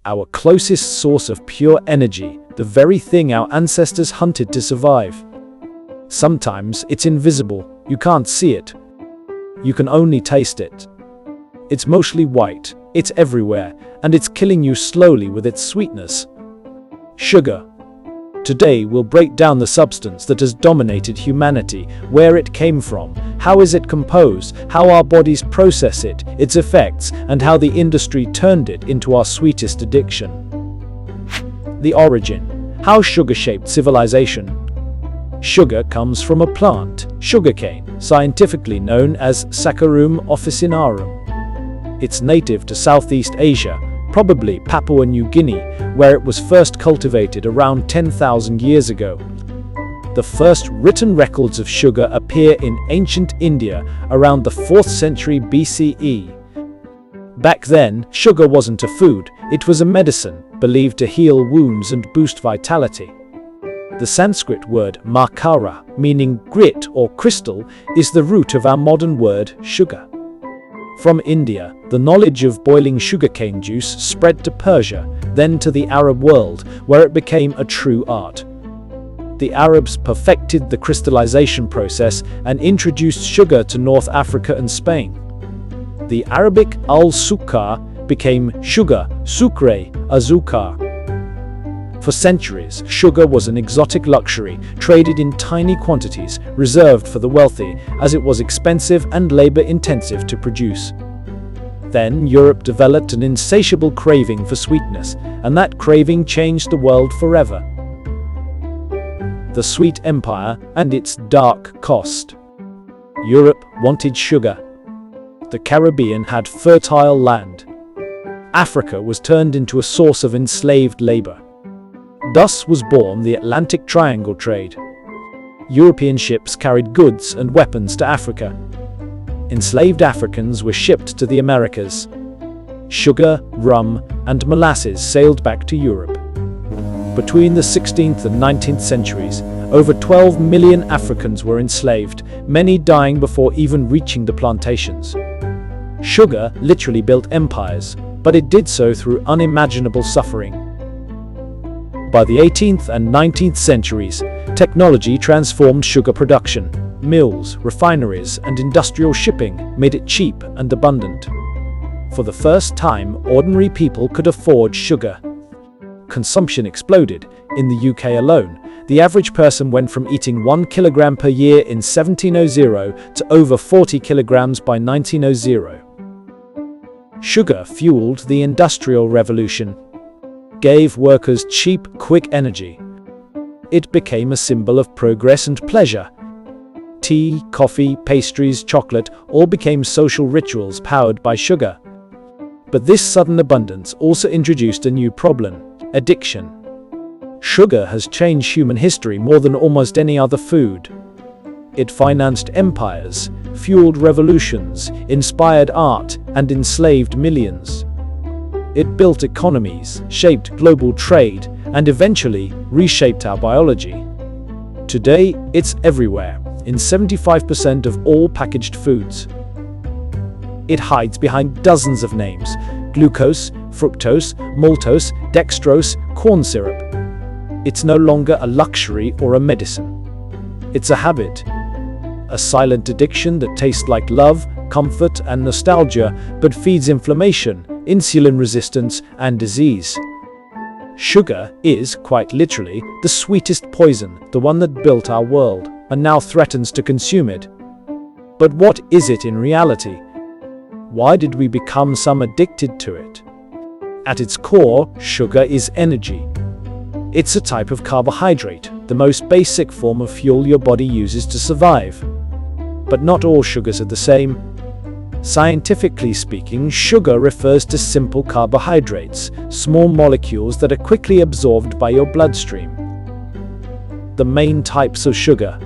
our closest source of pure energy, the very thing our ancestors hunted to survive. Sometimes it's invisible, you can't see it. You can only taste it. It's mostly white, it's everywhere, and it's killing you slowly with its sweetness. Sugar. Today we'll break down the substance that has dominated humanity, where it came from, how is it composed, how our bodies process it, its effects, and how the industry turned it into our sweetest addiction. The origin. How sugar shaped civilization. Sugar comes from a plant, sugarcane, scientifically known as Saccharum officinarum. It's native to Southeast Asia, probably Papua New Guinea, where it was first cultivated around 10,000 years ago. The first written records of sugar appear in ancient India around the 4th century BCE. Back then, sugar wasn't a food, it was a medicine, believed to heal wounds and boost vitality. The Sanskrit word makara, meaning grit or crystal, is the root of our modern word sugar. From India, the knowledge of boiling sugarcane juice spread to Persia, then to the Arab world, where it became a true art. The Arabs perfected the crystallization process and introduced sugar to North Africa and Spain. The Arabic al-sukkar became sugar, sucre, azúcar. For centuries, sugar was an exotic luxury, traded in tiny quantities, reserved for the wealthy, as it was expensive and labor-intensive to produce. Then Europe developed an insatiable craving for sweetness, and that craving changed the world forever. The Sweet Empire and its dark cost. Europe wanted sugar. The Caribbean had fertile land. Africa was turned into a source of enslaved labor. Thus was born the Atlantic Triangle trade. European ships carried goods and weapons to Africa. Enslaved Africans were shipped to the Americas. Sugar, rum, and molasses sailed back to Europe. Between the 16th and 19th centuries, over 12 million Africans were enslaved, many dying before even reaching the plantations. Sugar literally built empires, but it did so through unimaginable suffering. By the 18th and 19th centuries, technology transformed sugar production. Mills, refineries, and industrial shipping made it cheap and abundant. For the first time, ordinary people could afford sugar. Consumption exploded. In the UK alone, the average person went from eating 1 kilogram per year in 1700 to over 40 kilograms by 1900. Sugar fueled the Industrial Revolution. Gave workers cheap, quick energy. It became a symbol of progress and pleasure. Tea, coffee, pastries, chocolate all became social rituals powered by sugar. But this sudden abundance also introduced a new problem: addiction. Sugar has changed human history more than almost any other food. It financed empires, fueled revolutions, inspired art, and enslaved millions. It built economies, shaped global trade, and eventually reshaped our biology. Today, it's everywhere, in 75% of all packaged foods. It hides behind dozens of names: glucose, fructose, maltose, dextrose, corn syrup. It's no longer a luxury or a medicine. It's a habit. A silent addiction that tastes like love, comfort, and nostalgia, but feeds inflammation, insulin resistance, and disease. Sugar is, quite literally, the sweetest poison, the one that built our world, and now threatens to consume it. But what is it in reality? Why did we become so addicted to it? At its core, sugar is energy. It's a type of carbohydrate, the most basic form of fuel your body uses to survive. But not all sugars are the same. Scientifically speaking, sugar refers to simple carbohydrates, small molecules that are quickly absorbed by your bloodstream. The main types of sugar: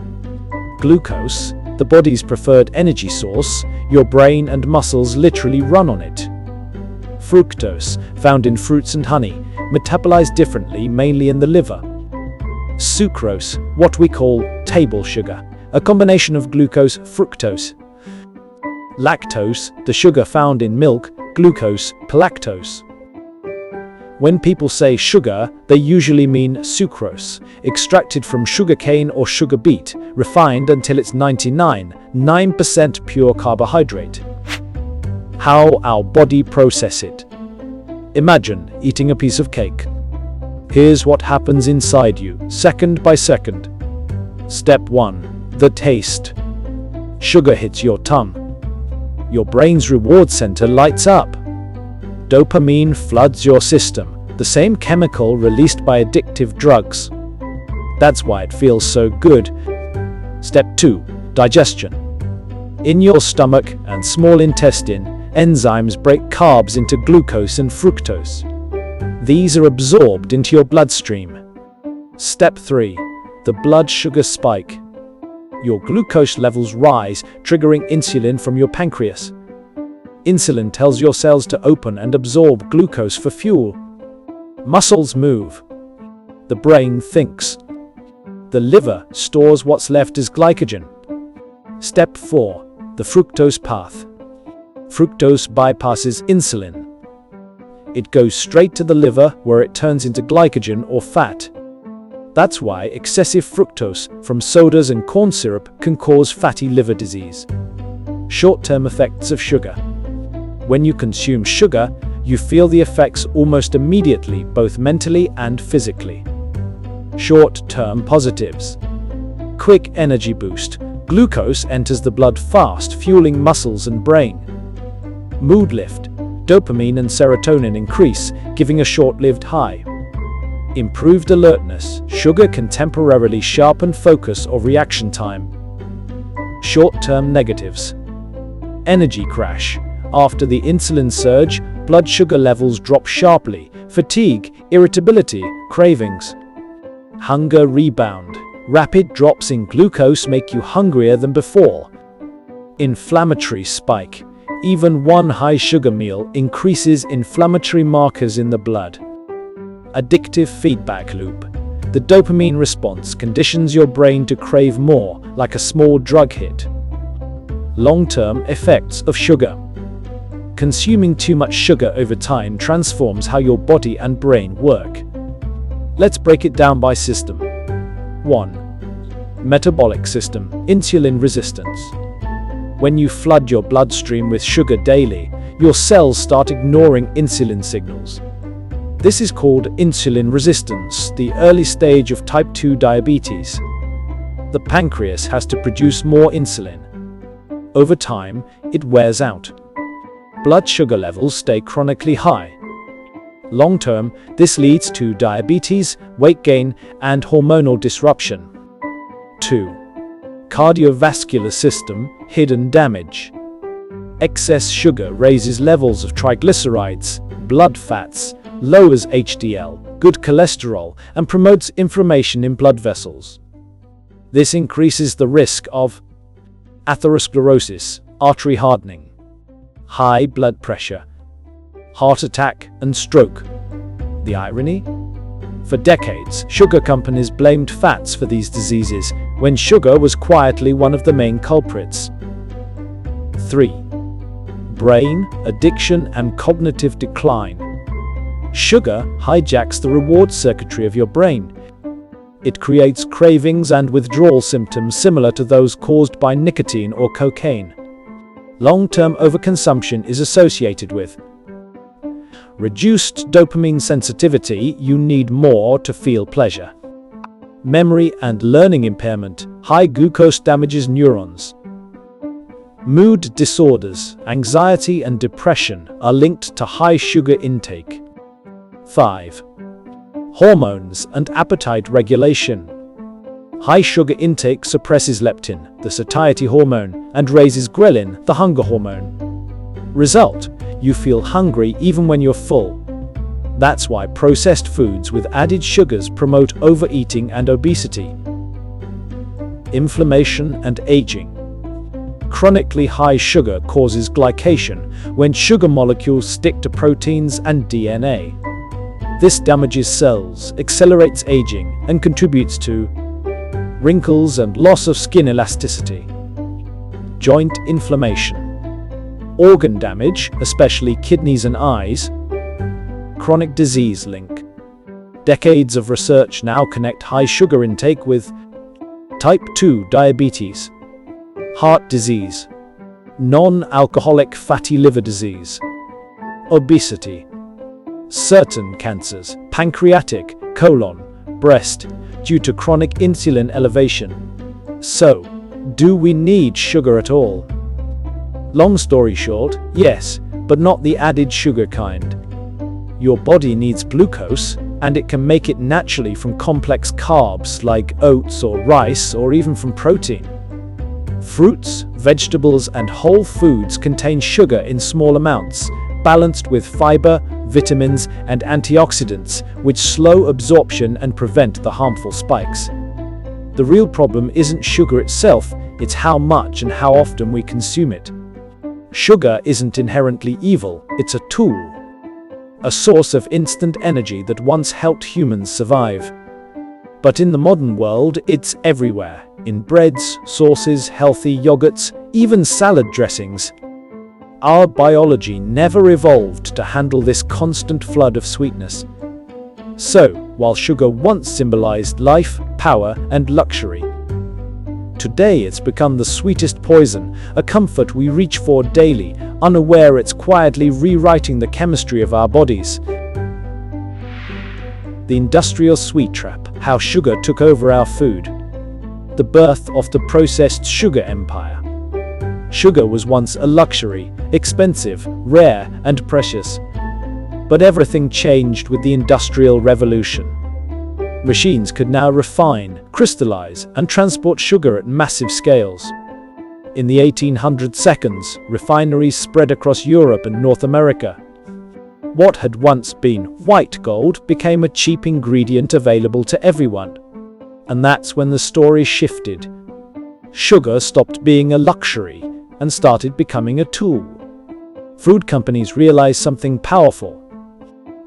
glucose, the body's preferred energy source, your brain and muscles literally run on it. Fructose, found in fruits and honey, metabolized differently mainly in the liver. Sucrose, what we call table sugar, a combination of glucose, fructose. Lactose, the sugar found in milk, glucose, galactose. When people say sugar, they usually mean sucrose, extracted from sugarcane or sugar beet, refined until it's 99.9% pure carbohydrate. How our body processes it. Imagine eating a piece of cake. Here's what happens inside you, second by second. Step 1. The taste. Sugar hits your tongue. Your brain's reward center lights up. Dopamine floods your system, the same chemical released by addictive drugs. That's why it feels so good. Step 2. Digestion. In your stomach and small intestine, enzymes break carbs into glucose and fructose. These are absorbed into your bloodstream. Step 3. The blood sugar spike. Your glucose levels rise, triggering insulin from your pancreas. Insulin tells your cells to open and absorb glucose for fuel. Muscles move. The brain thinks. The liver stores what's left as glycogen. Step 4. The fructose path. Fructose bypasses insulin. It goes straight to the liver where it turns into glycogen or fat. That's why excessive fructose from sodas and corn syrup can cause fatty liver disease. Short-term effects of sugar. When you consume sugar, you feel the effects almost immediately, both mentally and physically. Short-term positives. Quick energy boost. Glucose enters the blood fast, fueling muscles and brain. Mood lift. Dopamine and serotonin increase, giving a short-lived high. Improved alertness. Sugar can temporarily sharpen focus or reaction time. Short-term negatives. Energy crash. After the insulin surge, blood sugar levels drop sharply. Fatigue, irritability, cravings. Hunger rebound. Rapid drops in glucose make you hungrier than before. Inflammatory spike. Even one high sugar meal increases inflammatory markers in the blood. Addictive feedback loop. The dopamine response conditions your brain to crave more, like a small drug hit. Long-term effects of sugar. Consuming too much sugar over time transforms how your body and brain work. Let's break it down by system. 1. Metabolic system, insulin resistance. When you flood your bloodstream with sugar daily, your cells start ignoring insulin signals. This is called insulin resistance, the early stage of type 2 diabetes. The pancreas has to produce more insulin. Over time, it wears out. Blood sugar levels stay chronically high. Long-term, this leads to diabetes, weight gain, and hormonal disruption. 2. Cardiovascular system, hidden damage. Excess sugar raises levels of triglycerides, blood fats, lowers HDL, good cholesterol, and promotes inflammation in blood vessels. This increases the risk of atherosclerosis, artery hardening, high blood pressure, heart attack, and stroke. The irony? For decades, sugar companies blamed fats for these diseases, when sugar was quietly one of the main culprits. 3. Brain, addiction, and cognitive decline. Sugar hijacks the reward circuitry of your brain. It creates cravings and withdrawal symptoms similar to those caused by nicotine or cocaine. Long-term overconsumption is associated with reduced dopamine sensitivity. You need more to feel pleasure. Memory and learning impairment. High glucose damages neurons. Mood disorders, anxiety and depression are linked to high sugar intake. 5. Hormones and appetite regulation. High sugar intake suppresses leptin, the satiety hormone, and raises ghrelin, the hunger hormone. Result: you feel hungry even when you're full. That's why processed foods with added sugars promote overeating and obesity. Inflammation and aging. Chronically high sugar causes glycation when sugar molecules stick to proteins and DNA. This damages cells, accelerates aging, and contributes to wrinkles and loss of skin elasticity. Joint inflammation. Organ damage, especially kidneys and eyes. chronic disease link. Decades of research now connect high sugar intake with type 2 diabetes, heart disease, non-alcoholic fatty liver disease, obesity, certain cancers, pancreatic, colon, breast, due to chronic insulin elevation. So, do we need sugar at all? Long story short, yes, but not the added sugar kind. Your body needs glucose, and it can make it naturally from complex carbs like oats or rice, or even from protein. Fruits, vegetables, and whole foods contain sugar in small amounts, balanced with fiber, vitamins, and antioxidants, which slow absorption and prevent the harmful spikes. The real problem isn't sugar itself, it's how much and how often we consume it. Sugar isn't inherently evil, it's a tool. A source of instant energy that once helped humans survive. But in the modern world, it's everywhere. In breads, sauces, healthy yogurts, even salad dressings. Our biology never evolved to handle this constant flood of sweetness. So, while sugar once symbolized life, power, and luxury, today it's become the sweetest poison, a comfort we reach for daily, unaware it's quietly rewriting the chemistry of our bodies. The industrial sweet trap, how sugar took over our food. The birth of the processed sugar empire. Sugar was once a luxury, expensive, rare, and precious. But everything changed with the Industrial Revolution. Machines could now refine, crystallize, and transport sugar at massive scales. In the 1800s, refineries spread across Europe and North America. What had once been white gold became a cheap ingredient available to everyone. And that's when the story shifted. Sugar stopped being a luxury and started becoming a tool. Food companies realized something powerful.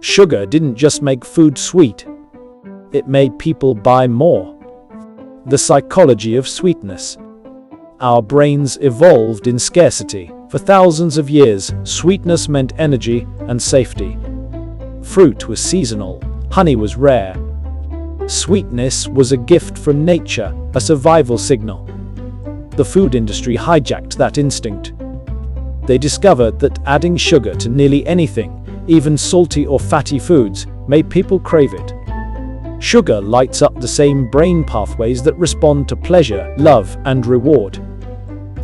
Sugar didn't just make food sweet. It made people buy more. The psychology of sweetness. Our brains evolved in scarcity. For thousands of years, sweetness meant energy and safety. Fruit was seasonal. Honey was rare. Sweetness was a gift from nature, a survival signal. The food industry hijacked that instinct. They discovered that adding sugar to nearly anything, even salty or fatty foods, made people crave it. Sugar lights up the same brain pathways that respond to pleasure, love, and reward.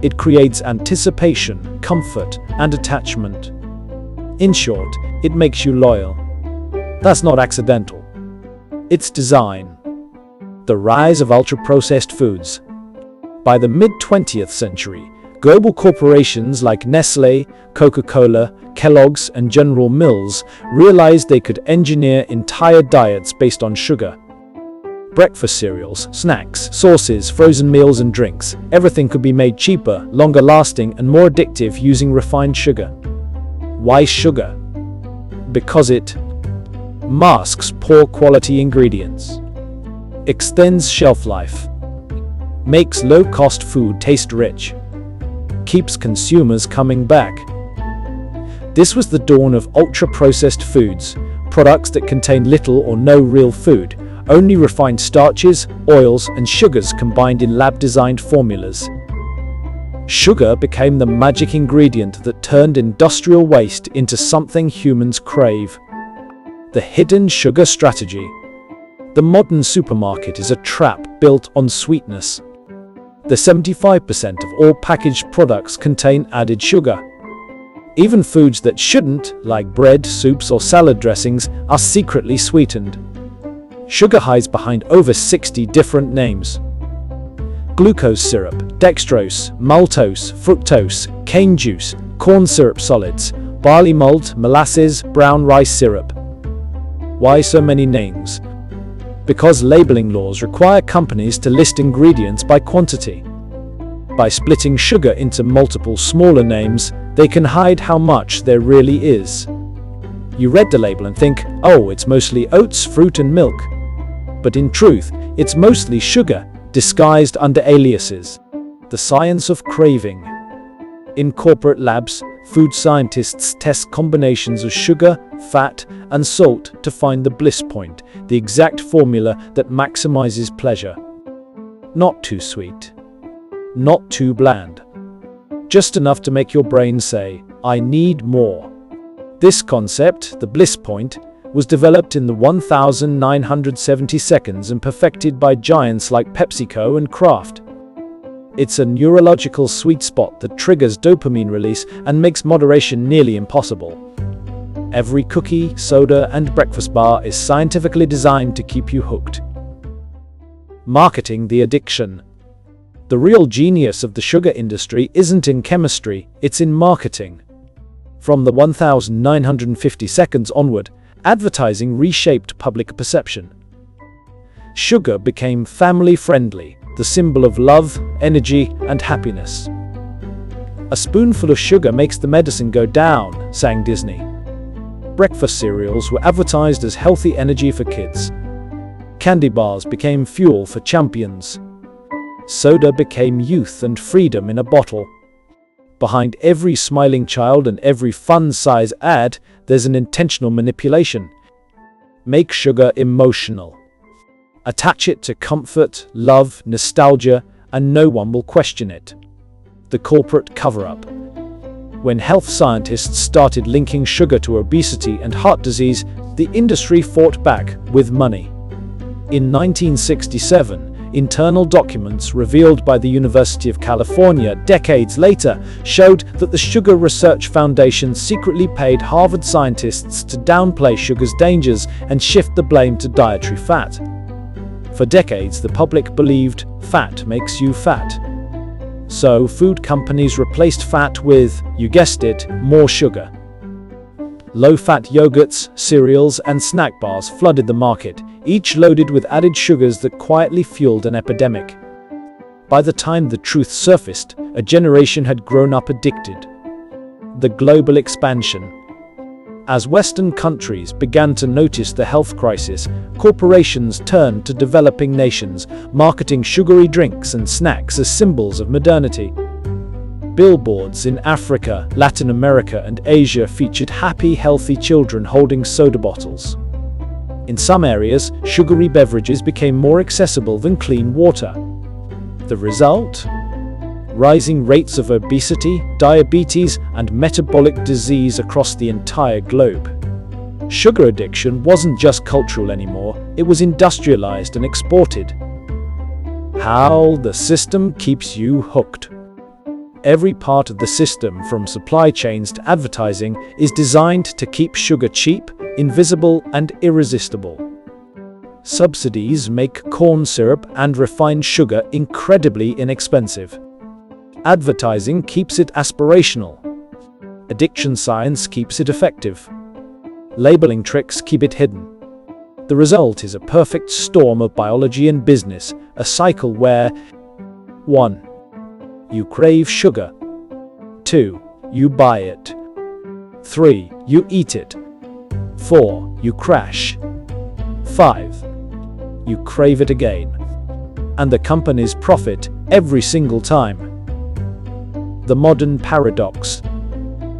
It creates anticipation, comfort, and attachment. In short, it makes you loyal. That's not accidental. It's design. The rise of ultra-processed foods. By the mid-20th century, global corporations like Nestle, Coca-Cola, Kellogg's, and General Mills realized they could engineer entire diets based on sugar. Breakfast cereals, snacks, sauces, frozen meals, and drinks. Everything could be made cheaper, longer lasting, and more addictive using refined sugar. Why sugar? Because it masks poor quality ingredients, extends shelf life, makes low-cost food taste rich, keeps consumers coming back. This was the dawn of ultra-processed foods, products that contain little or no real food, only refined starches, oils, and sugars combined in lab-designed formulas. Sugar became the magic ingredient that turned industrial waste into something humans crave. The hidden sugar strategy. The modern supermarket is a trap built on sweetness. The 75% of all packaged products contain added sugar. Even foods that shouldn't, like bread, soups, or salad dressings, are secretly sweetened. Sugar hides behind over 60 different names. Glucose syrup, dextrose, maltose, fructose, cane juice, corn syrup solids, barley malt, molasses, brown rice syrup. Why so many names? Because labeling laws require companies to list ingredients by quantity. By splitting sugar into multiple smaller names, they can hide how much there really is. You read the label and think, oh, it's mostly oats, fruit, and milk. But in truth, it's mostly sugar, disguised under aliases. The science of craving. In corporate labs, food scientists test combinations of sugar, fat, and salt to find the bliss point, the exact formula that maximizes pleasure. Not too sweet. Not too bland. Just enough to make your brain say, "I need more." This concept, the bliss point, was developed in the 1970 seconds and perfected by giants like PepsiCo and Kraft. It's a neurological sweet spot that triggers dopamine release and makes moderation nearly impossible. Every cookie, soda, and breakfast bar is scientifically designed to keep you hooked. Marketing the addiction. The real genius of the sugar industry isn't in chemistry, it's in marketing. From the 1950 seconds onward, advertising reshaped public perception. Sugar became family-friendly, the symbol of love, energy, and happiness. "A spoonful of sugar makes the medicine go down," sang Disney. Breakfast cereals were advertised as healthy energy for kids. Candy bars became fuel for champions. Soda became youth and freedom in a bottle. Behind every smiling child and every fun-size ad, there's an intentional manipulation. Make sugar emotional. Attach it to comfort, love, nostalgia, and no one will question it. The corporate cover-up. When health scientists started linking sugar to obesity and heart disease, the industry fought back with money. In 1967, internal documents revealed by the University of California decades later showed that the Sugar Research Foundation secretly paid Harvard scientists to downplay sugar's dangers and shift the blame to dietary fat. For decades, the public believed fat makes you fat. So food companies replaced fat with, you guessed it, more sugar. Low-fat yogurts, cereals, and snack bars flooded the market, each loaded with added sugars that quietly fueled an epidemic. By the time the truth surfaced, a generation had grown up addicted. The global expansion. As Western countries began to notice the health crisis, corporations turned to developing nations, marketing sugary drinks and snacks as symbols of modernity. Billboards in Africa, Latin America, and Asia featured happy, healthy children holding soda bottles. In some areas, sugary beverages became more accessible than clean water. The result? Rising rates of obesity, diabetes, and metabolic disease across the entire globe. Sugar addiction wasn't just cultural anymore, it was industrialized and exported. How the system keeps you hooked. Every part of the system, from supply chains to advertising, is designed to keep sugar cheap, invisible, and irresistible. Subsidies make corn syrup and refined sugar incredibly inexpensive. Advertising keeps it aspirational. Addiction science keeps it effective. Labeling tricks keep it hidden. The result is a perfect storm of biology and business, a cycle where 1. You crave sugar. 2. You buy it. 3. You eat it. 4. You crash. 5. You crave it again. And the companies profit every single time. The modern paradox.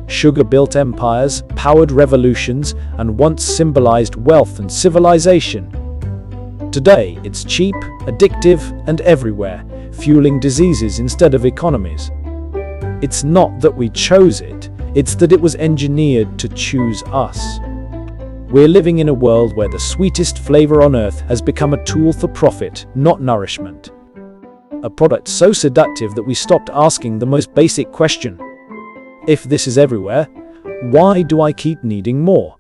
Sugar built empires, powered revolutions, and once symbolized wealth and civilization. Today, it's cheap, addictive, and everywhere, fueling diseases instead of economies. It's not that we chose it, it's that it was engineered to choose us. We're living in a world where the sweetest flavor on earth has become a tool for profit, not nourishment. A product so seductive that we stopped asking the most basic question. If this is everywhere, why do I keep needing more?